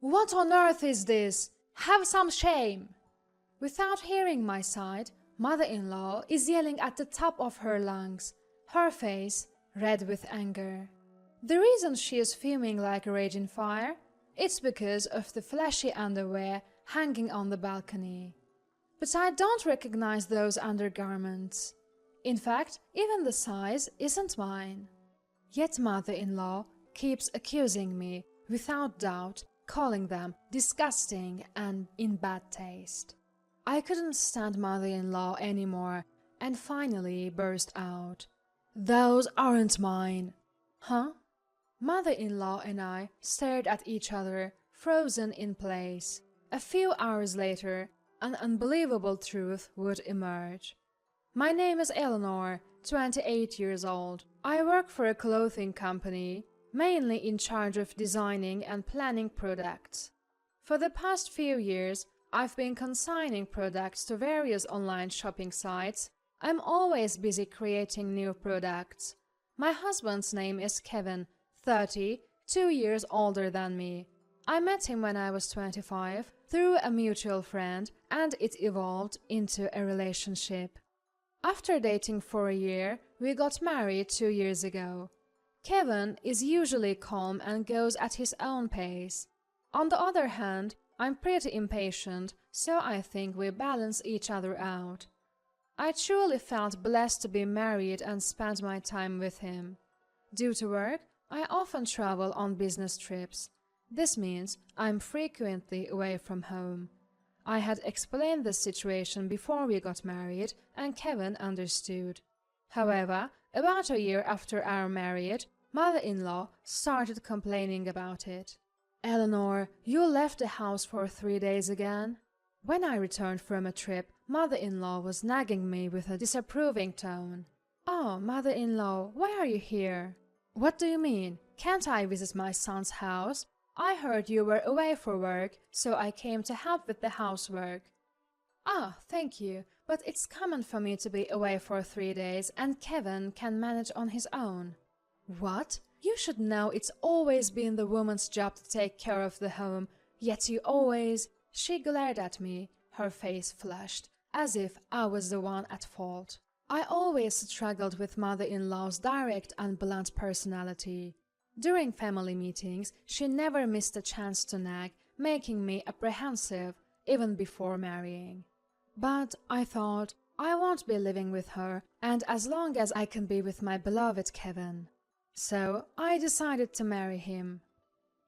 What on earth is this? Have some shame! Without hearing my side, mother-in-law is yelling at the top of her lungs, her face red with anger. The reason she is fuming like a raging fire? It's because of the flashy underwear hanging on the balcony. But I don't recognize those undergarments. In fact, even the size isn't mine. Yet mother-in-law keeps accusing me, without doubt, calling them disgusting and in bad taste. I couldn't stand mother-in-law anymore and finally burst out. Those aren't mine. Huh? Mother-in-law and I stared at each other, frozen in place. A few hours later, an unbelievable truth would emerge. My name is Eleanor, 28 years old. I work for a clothing company, mainly in charge of designing and planning products. For the past few years, I've been consigning products to various online shopping sites. I'm always busy creating new products. My husband's name is Kevin, 30, 2 years older than me. I met him when I was 25 through a mutual friend, and it evolved into a relationship. After dating for a year, we got married 2 years ago. Kevin is usually calm and goes at his own pace. On the other hand, I'm pretty impatient, so I think we balance each other out. I truly felt blessed to be married and spend my time with him. Due to work, I often travel on business trips. This means I'm frequently away from home. I had explained the situation before we got married, and Kevin understood. However, about a year after our marriage, mother-in-law started complaining about it. Eleanor, you left the house for 3 days again? When I returned from a trip, mother-in-law was nagging me with a disapproving tone. Oh, mother-in-law, why are you here? What do you mean? Can't I visit my son's house? I heard you were away for work, so I came to help with the housework. Ah, thank you, but it's common for me to be away for 3 days and Kevin can manage on his own. What? You should know it's always been the woman's job to take care of the home, yet you always… She glared at me, her face flushed, as if I was the one at fault. I always struggled with mother-in-law's direct and blunt personality. During family meetings, she never missed a chance to nag, making me apprehensive even before marrying. But I thought, I won't be living with her, and as long as I can be with my beloved Kevin. So I decided to marry him.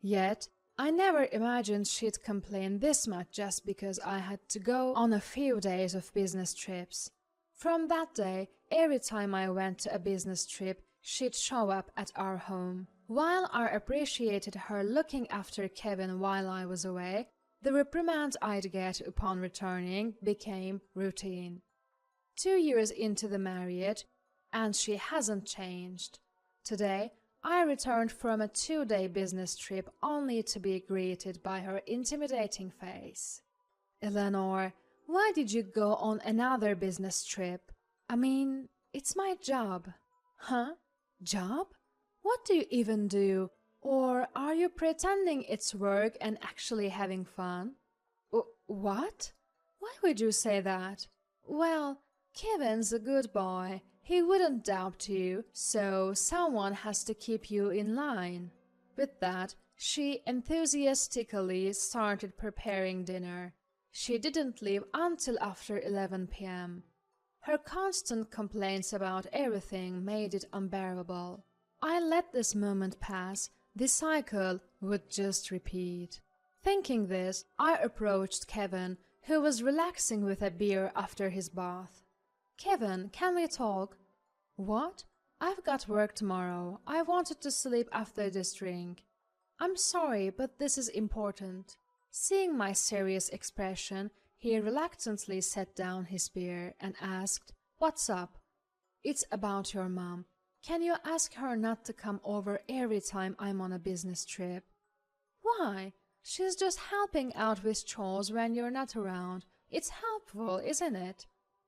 Yet, I never imagined she'd complain this much just because I had to go on a few days of business trips. From that day, every time I went to a business trip, she'd show up at our home. While I appreciated her looking after Kevin while I was away, the reprimand I'd get upon returning became routine. 2 years into the marriage, and she hasn't changed. Today, I returned from a 2-day business trip only to be greeted by her intimidating face. Eleanor, why did you go on another business trip? I mean, it's my job. Huh? Job? What do you even do? Or are you pretending it's work and actually having fun? What? Why would you say that? Well, Kevin's a good boy. He wouldn't doubt you, so someone has to keep you in line. With that, she enthusiastically started preparing dinner. She didn't leave until after 11 p.m. Her constant complaints about everything made it unbearable. I let this moment pass. The cycle would just repeat. Thinking this, I approached Kevin, who was relaxing with a beer after his bath. Kevin, can we talk? What? I've got work tomorrow. I wanted to sleep after this drink. I'm sorry, but this is important. Seeing my serious expression, he reluctantly set down his beer and asked, What's up? It's about your mom. Can you ask her not to come over every time I'm on a business trip? Why? She's just helping out with chores when you're not around. It's helpful, isn't it?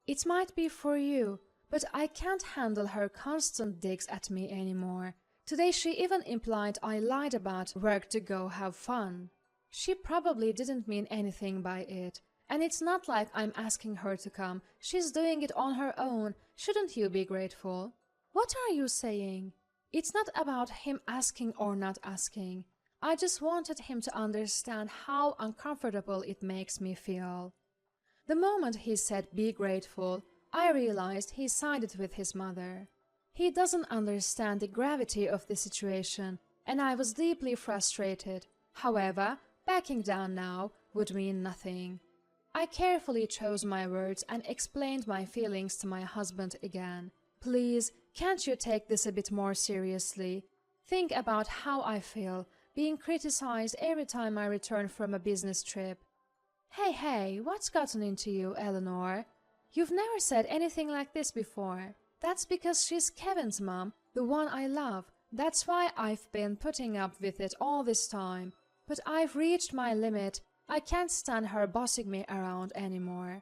It might be for you, but I can't handle her constant digs at me anymore. Today she even implied I lied about work to go have fun. She probably didn't mean anything by it. And it's not like I'm asking her to come. She's doing it on her own. Shouldn't you be grateful? What are you saying? It's not about him asking or not asking. I just wanted him to understand how uncomfortable it makes me feel. The moment he said be grateful, I realized he sided with his mother. He doesn't understand the gravity of the situation, and I was deeply frustrated. However, backing down now would mean nothing. I carefully chose my words and explained my feelings to my husband again. Please, can't you take this a bit more seriously? Think about how I feel, being criticized every time I return from a business trip. Hey, what's gotten into you, Eleanor? You've never said anything like this before. That's because she's Kevin's mom, the one I love. That's why I've been putting up with it all this time. But I've reached my limit. I can't stand her bossing me around anymore.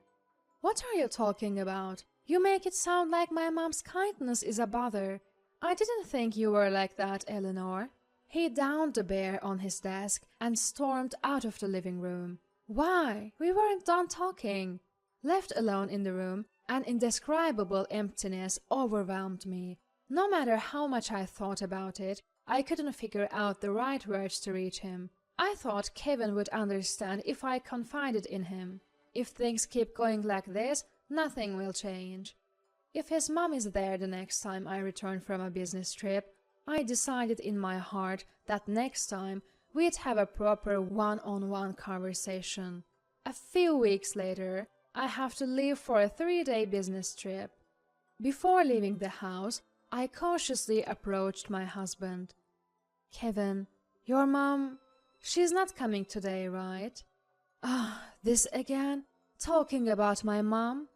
What are you talking about? You make it sound like my mom's kindness is a bother. I didn't think you were like that, Eleanor. He downed the bear on his desk and stormed out of the living room. Why? We weren't done talking. Left alone in the room, an indescribable emptiness overwhelmed me. No matter how much I thought about it, I couldn't figure out the right words to reach him. I thought Kevin would understand if I confided in him. If things keep going like this, nothing will change. If his mom is there the next time I return from a business trip, I decided in my heart that next time we'd have a proper one-on-one conversation. A few weeks later, I have to leave for a 3-day business trip. Before leaving the house, I cautiously approached my husband. Kevin, your mom... She's not coming today, right? This again? Talking about my mom?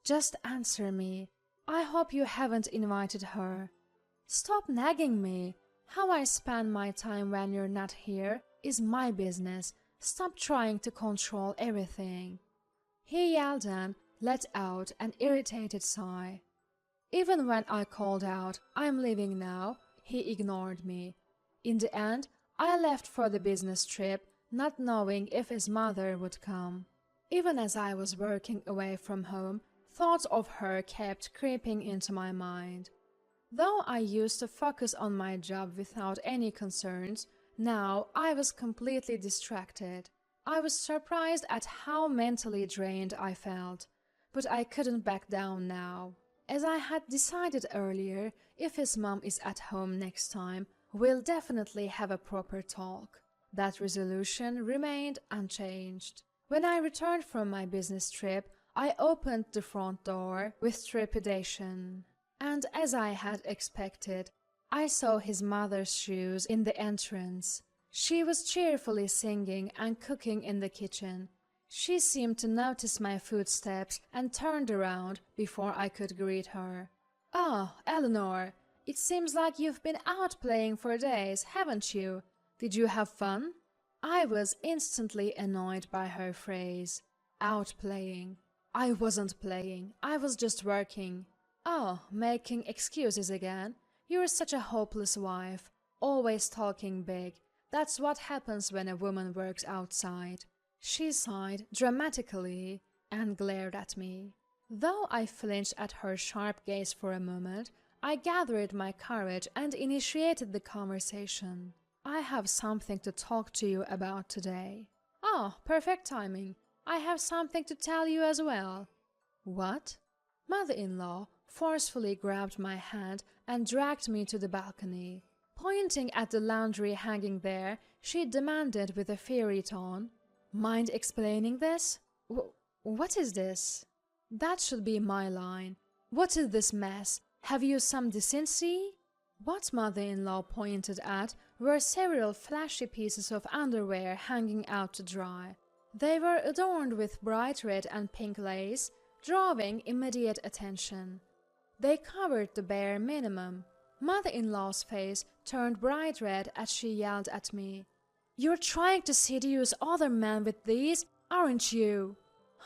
Just answer me. I hope you haven't invited her. Stop nagging me. How I spend my time when you're not here is my business. Stop trying to control everything. He yelled and let out an irritated sigh. Even when I called out, I'm leaving now, he ignored me. In the end, I left for the business trip, not knowing if his mother would come. Even as I was working away from home, thoughts of her kept creeping into my mind. Though I used to focus on my job without any concerns, now I was completely distracted. I was surprised at how mentally drained I felt, but I couldn't back down now. As I had decided earlier, if his mom is at home next time, we'll definitely have a proper talk. That resolution remained unchanged. When I returned from my business trip, I opened the front door with trepidation. And as I had expected, I saw his mother's shoes in the entrance. She was cheerfully singing and cooking in the kitchen. She seemed to notice my footsteps and turned around before I could greet her. "Oh, Eleanor, it seems like you've been out playing for days, haven't you? Did you have fun?" I was instantly annoyed by her phrase. Out playing. I wasn't playing. I was just working. Oh, making excuses again? You're such a hopeless wife. Always talking big. That's what happens when a woman works outside. She sighed dramatically and glared at me. Though I flinched at her sharp gaze for a moment, I gathered my courage and initiated the conversation. "I have something to talk to you about today." "Oh, perfect timing. I have something to tell you as well." "What?" Mother-in-law forcefully grabbed my hand and dragged me to the balcony. Pointing at the laundry hanging there, she demanded with a fiery tone, "Mind explaining this? What is this?" That should be my line. What is this mess? Have you some decency? What mother-in-law pointed at were several flashy pieces of underwear hanging out to dry. They were adorned with bright red and pink lace, drawing immediate attention. They covered the bare minimum. Mother-in-law's face turned bright red as she yelled at me. "You're trying to seduce other men with these, aren't you?"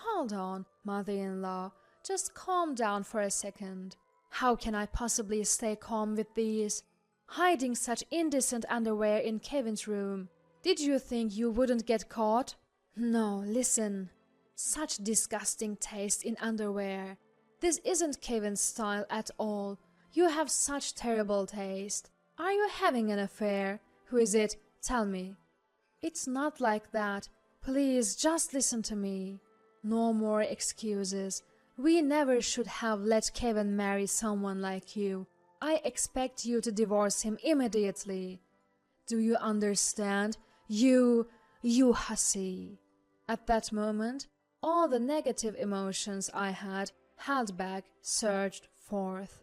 "Hold on, mother-in-law. Just calm down for a second. How can I possibly stay calm with these? Hiding such indecent underwear in Kevin's room. Did you think you wouldn't get caught? No, listen. Such disgusting taste in underwear. This isn't Kevin's style at all. You have such terrible taste. Are you having an affair? Who is it? Tell me. It's not like that. Please, just listen to me. No more excuses. We never should have let Kevin marry someone like you. I expect you to divorce him immediately. Do you understand? You hussy. At that moment, all the negative emotions I had held back surged forth.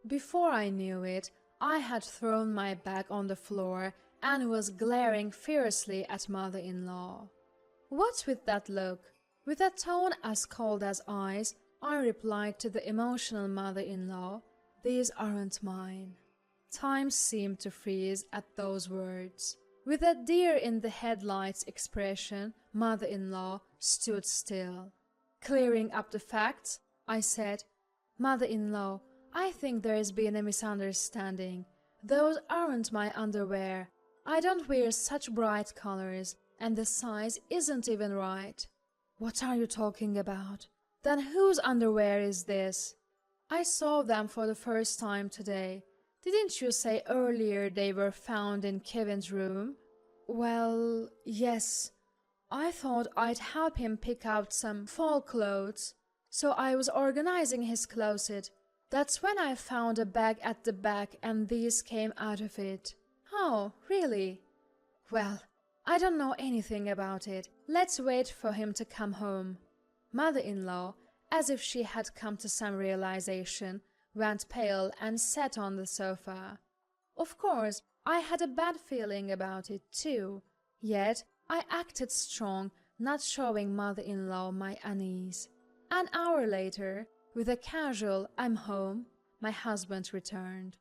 Before I knew it, I had thrown my bag on the floor and was glaring fiercely at mother-in-law. What's with that look? With a tone as cold as ice, I replied to the emotional mother-in-law, "These aren't mine." Time seemed to freeze at those words. With a deer-in-the-headlights expression, mother-in-law stood still. Clearing up the facts, I said, "Mother-in-law, I think there has been a misunderstanding. Those aren't my underwear. I don't wear such bright colors, and the size isn't even right." "What are you talking about? Then whose underwear is this?" "I saw them for the first time today. Didn't you say earlier they were found in Kevin's room?" "Well, yes. I thought I'd help him pick out some fall clothes, so I was organizing his closet. That's when I found a bag at the back and these came out of it." "Oh, really? Well, I don't know anything about it. Let's wait for him to come home." Mother-in-law, as if she had come to some realization, went pale and sat on the sofa. Of course, I had a bad feeling about it too, yet I acted strong, not showing mother-in-law my unease. An hour later, with a casual "I'm home," my husband returned.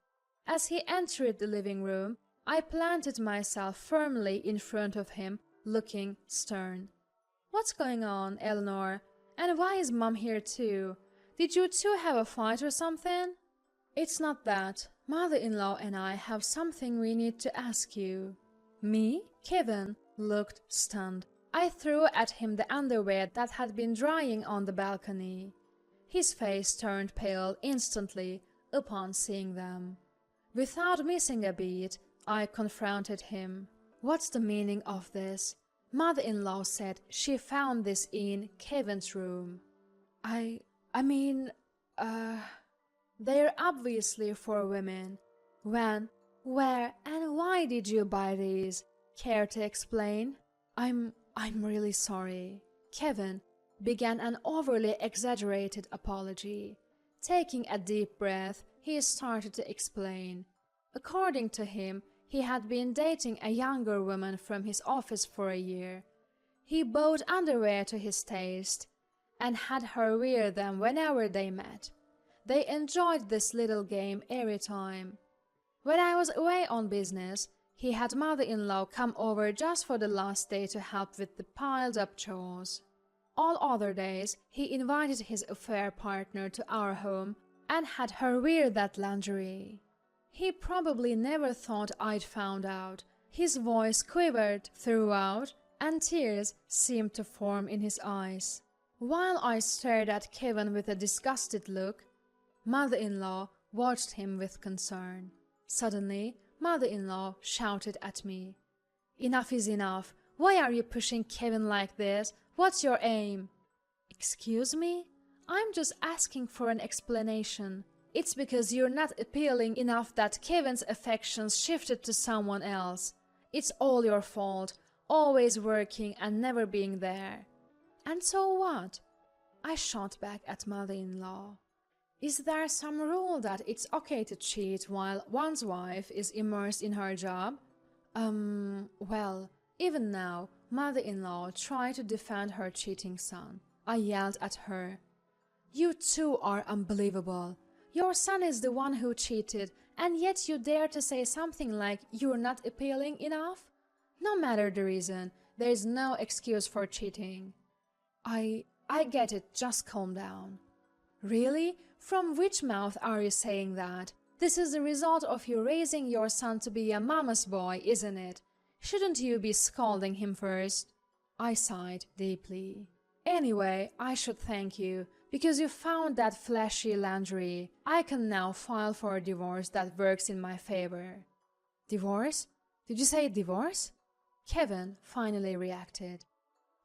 As he entered the living room, I planted myself firmly in front of him, looking stern. "What's going on, Eleanor? And why is Mom here too? Did you two have a fight or something?" "It's not that. Mother-in-law and I have something we need to ask you." "Me?" Kevin looked stunned. I threw at him the underwear that had been drying on the balcony. His face turned pale instantly upon seeing them. Without missing a beat, I confronted him. "What's the meaning of this? Mother-in-law said she found this in Kevin's room." I mean, they're obviously for women. When, where, and why did you buy these? Care to explain?" I'm really sorry." Kevin began an overly exaggerated apology. Taking a deep breath, he started to explain. According to him, he had been dating a younger woman from his office for a year. He bought underwear to his taste and had her wear them whenever they met. They enjoyed this little game every time. When I was away on business, he had mother-in-law come over just for the last day to help with the piled-up chores. All other days, he invited his affair partner to our home and had her wear that lingerie. He probably never thought I'd found out. His voice quivered throughout, and tears seemed to form in his eyes. While I stared at Kevin with a disgusted look, mother-in-law watched him with concern. Suddenly, mother-in-law shouted at me. "Enough is enough. Why are you pushing Kevin like this? What's your aim?" "Excuse me? I'm just asking for an explanation. It's because you're not appealing enough that Kevin's affections shifted to someone else. It's all your fault, always working and never being there." "And so what?" I shot back at mother-in-law. "Is there some rule that it's okay to cheat while one's wife is immersed in her job?" Well, even now, mother-in-law tried to defend her cheating son. I yelled at her. "You two are unbelievable. Your son is the one who cheated, and yet you dare to say something like you're not appealing enough? No matter the reason, there is no excuse for cheating." I get it, just calm down." "Really? From which mouth are you saying that? This is the result of you raising your son to be a mama's boy, isn't it? Shouldn't you be scolding him first? I sighed deeply. Anyway, I should thank you, because you found that flashy lingerie. I can now file for a divorce that works in my favor. Divorce? Did you say divorce? Kevin finally reacted.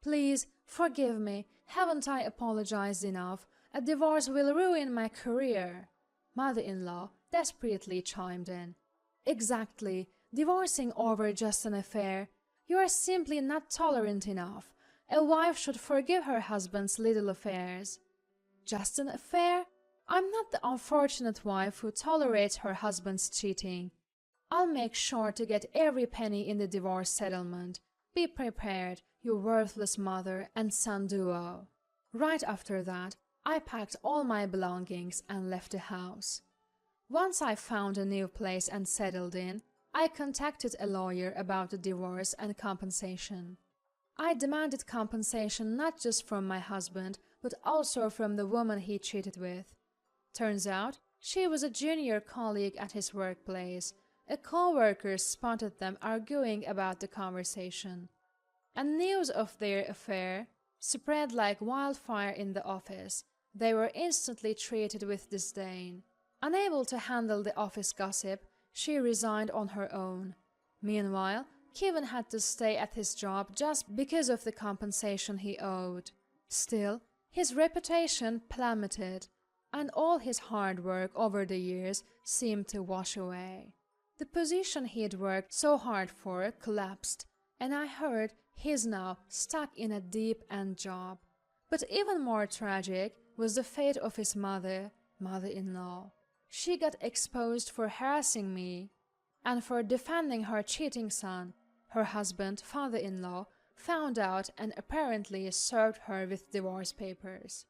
Please, forgive me. Haven't I apologized enough? A divorce will ruin my career. Mother-in-law desperately chimed in. Exactly. Divorcing over just an affair. You are simply not tolerant enough. A wife should forgive her husband's little affairs. Just an affair? I'm not the unfortunate wife who tolerates her husband's cheating. I'll make sure to get every penny in the divorce settlement. Be prepared, you worthless mother and son duo. Right after that, I packed all my belongings and left the house. Once I found a new place and settled in, I contacted a lawyer about the divorce and compensation. I demanded compensation not just from my husband, but also from the woman he cheated with. Turns out, she was a junior colleague at his workplace. A co-worker spotted them arguing about the conversation. And news of their affair spread like wildfire in the office. They were instantly treated with disdain. Unable to handle the office gossip, she resigned on her own. Meanwhile, Kevin had to stay at his job just because of the compensation he owed. Still, his reputation plummeted, and all his hard work over the years seemed to wash away. The position he'd worked so hard for collapsed, and I heard he's now stuck in a deep-end job. But even more tragic was the fate of his mother-in-law. She got exposed for harassing me, and for defending her cheating son. Her husband, father-in-law, found out and apparently served her with divorce papers.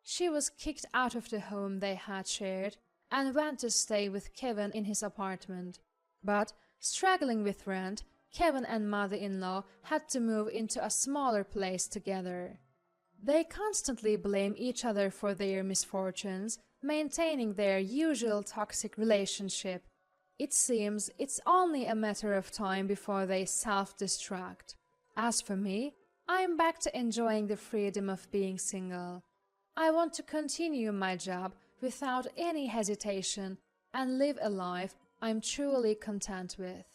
She was kicked out of the home they had shared and went to stay with Kevin in his apartment. But, struggling with rent, Kevin and mother-in-law had to move into a smaller place together. They constantly blame each other for their misfortunes, maintaining their usual toxic relationship. It seems it's only a matter of time before they self-destruct. As for me, I'm back to enjoying the freedom of being single. I want to continue my job without any hesitation and live a life I'm truly content with.